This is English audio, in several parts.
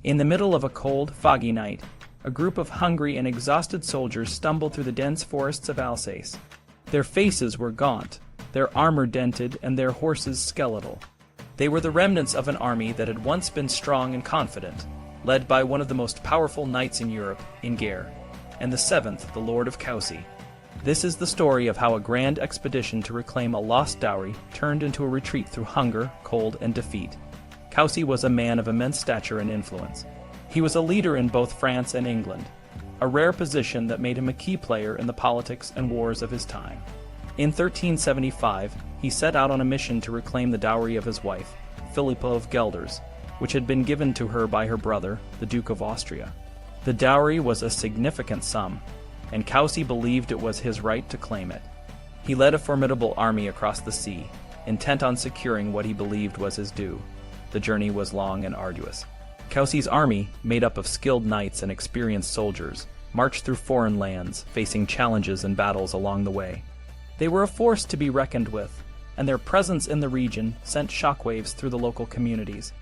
In the middle of a cold, foggy night, a group of hungry and exhausted soldiers stumbled through the dense forests of Alsace. Their faces were gaunt, their armor dented, and their horses skeletal. They were the remnants of an army that had once been strong and confident, led by one of the most powerful knights in Europe, Enguerrand, and the seventh, the Lord of Coucy. This is the story of how a grand expedition to reclaim a lost dowry turned into a retreat through hunger, cold, and defeat. Coucy was a man of immense stature and influence. He was a leader in both France and England, a rare position that made him a key player in the politics and wars of his time. In 1375, he set out on a mission to reclaim the dowry of his wife, Philippa of Gelders, which had been given to her by her brother, the Duke of Austria. The dowry was a significant sum, and Coucy believed it was his right to claim it. He led a formidable army across the sea, intent on securing what he believed was his due. The journey was long and arduous. Coucy's army, made up of skilled knights and experienced soldiers, marched through foreign lands, facing challenges and battles along the way. They were a force to be reckoned with, and their presence in the region sent shockwaves through the local communities.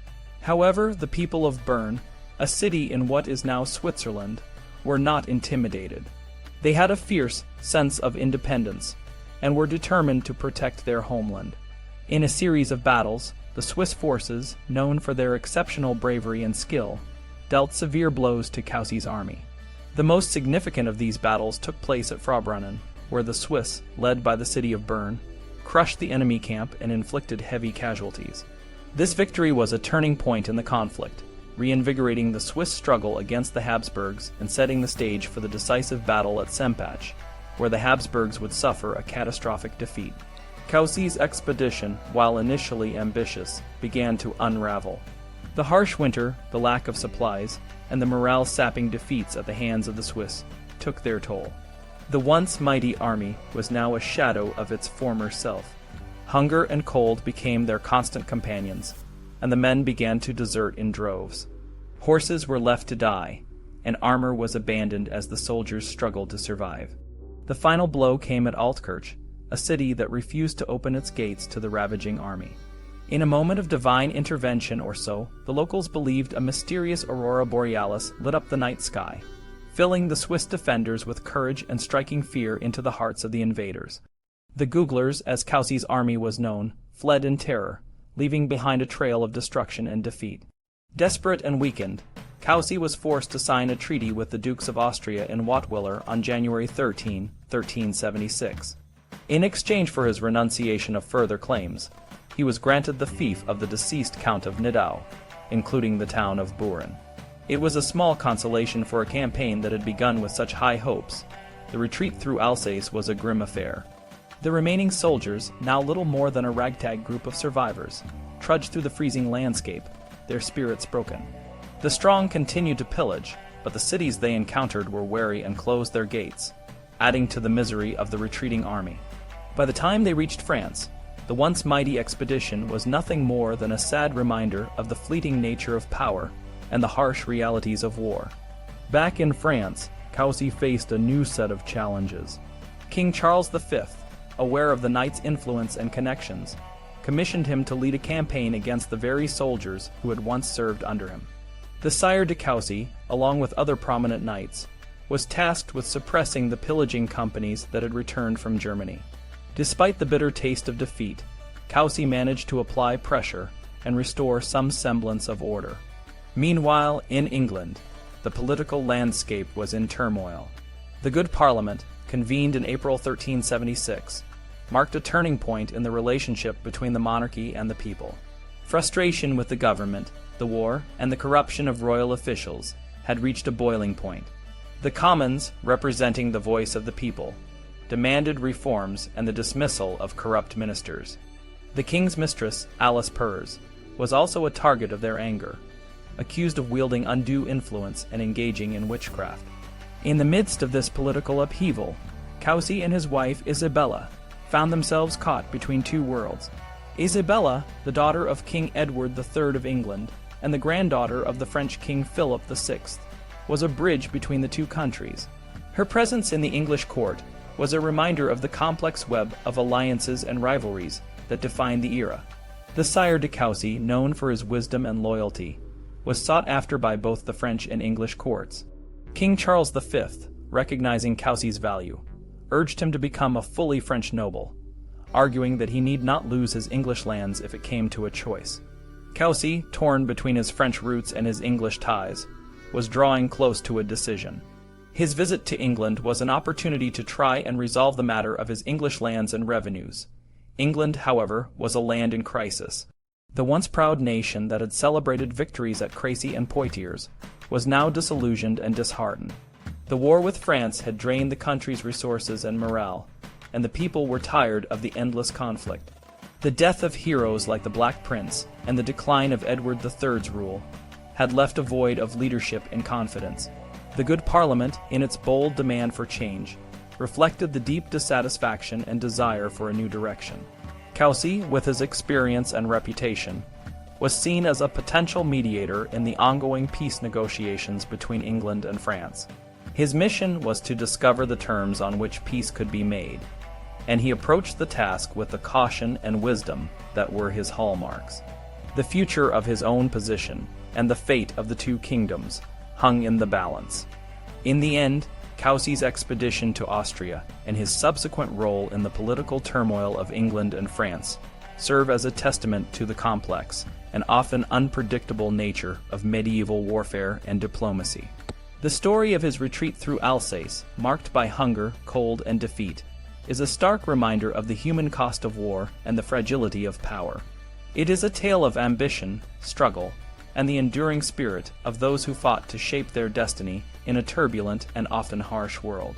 However, the people of Bern, a city in what is now Switzerland, were not intimidated. They had a fierce sense of independence and were determined to protect their homeland. In a series of battles, the Swiss forces, known for their exceptional bravery and skill, dealt severe blows to Coucy's army. The most significant of these battles took place at Fraubrunnen, where the Swiss, led by the city of Bern, crushed the enemy camp and inflicted heavy casualties. This victory was a turning point in the conflict, reinvigorating the Swiss struggle against the Habsburgs and setting the stage for the decisive battle at Sempach, where the Habsburgs would suffer a catastrophic defeat. Coucy's expedition, while initially ambitious, began to unravel. The harsh winter, the lack of supplies, and the morale-sapping defeats at the hands of the Swiss took their toll. The once mighty army was now a shadow of its former self. Hunger and cold became their constant companions, and the men began to desert in droves. Horses were left to die, and armor was abandoned as the soldiers struggled to survive. The final blow came at Altkirch, a city that refused to open its gates to the ravaging army. In a moment of divine intervention or so, the locals believed a mysterious aurora borealis lit up the night sky, filling the Swiss defenders with courage and striking fear into the hearts of the invaders. The Googlers, as Coucy's army was known, fled in terror, leaving behind a trail of destruction and defeat. Desperate and weakened, Coucy was forced to sign a treaty with the Dukes of Austria in Wattwiller on January 13, 1376. In exchange for his renunciation of further claims, he was granted the fief of the deceased Count of Nidau, including the town of Buren. It was a small consolation for a campaign that had begun with such high hopes. The retreat through Alsace was a grim affair. The remaining soldiers, now little more than a ragtag group of survivors, trudged through the freezing landscape, their spirits broken. The strong continued to pillage, but the cities they encountered were wary and closed their gates, adding to the misery of the retreating army. By the time they reached France, the once mighty expedition was nothing more than a sad reminder of the fleeting nature of power and the harsh realities of war. Back in France, Coucy faced a new set of challenges. King Charles V, aware of the knight's influence and connections, commissioned him to lead a campaign against the very soldiers who had once served under him. The Sire de Coucy, along with other prominent knights, was tasked with suppressing the pillaging companies that had returned from Germany. Despite the bitter taste of defeat, Coucy managed to apply pressure and restore some semblance of order. Meanwhile, in England, the political landscape was in turmoil. The Good Parliament, convened in April 1376, marked a turning point in the relationship between the monarchy and the people. Frustration with the government, the war, and the corruption of royal officials had reached a boiling point. The Commons, representing the voice of the people, demanded reforms and the dismissal of corrupt ministers. The king's mistress, Alice Pers, was also a target of their anger, accused of wielding undue influence and engaging in witchcraft. In the midst of this political upheaval, Coucy and his wife Isabella found themselves caught between two worlds. Isabella, the daughter of King Edward III of England and the granddaughter of the French King Philip VI, was a bridge between the two countries. Her presence in the English court was a reminder of the complex web of alliances and rivalries that defined the era. The Sire de Coucy, known for his wisdom and loyalty, was sought after by both the French and English courts. King Charles V, recognizing Coucy's value, urged him to become a fully French noble, arguing that he need not lose his English lands if it came to a choice. Coucy, torn between his French roots and his English ties, was drawing close to a decision. His visit to England was an opportunity to try and resolve the matter of his English lands and revenues. England, however, was a land in crisis. The once proud nation that had celebrated victories at Crécy and Poitiers was now disillusioned and disheartened. The war with France had drained the country's resources and morale, and the people were tired of the endless conflict. The death of heroes like the Black Prince and the decline of Edward III's rule had left a void of leadership and confidence. The good Parliament, in its bold demand for change, reflected the deep dissatisfaction and desire for a new direction. Coucy, with his experience and reputation, was seen as a potential mediator in the ongoing peace negotiations between England and France. His mission was to discover the terms on which peace could be made, and he approached the task with the caution and wisdom that were his hallmarks. The future of his own position and the fate of the two kingdoms hung in the balance. In the end, Coucy's expedition to Austria and his subsequent role in the political turmoil of England and France serve as a testament to the complex and often unpredictable nature of medieval warfare and diplomacy. The story of his retreat through Alsace, marked by hunger, cold, and defeat, is a stark reminder of the human cost of war and the fragility of power. It is a tale of ambition, struggle, and the enduring spirit of those who fought to shape their destiny in a turbulent and often harsh world.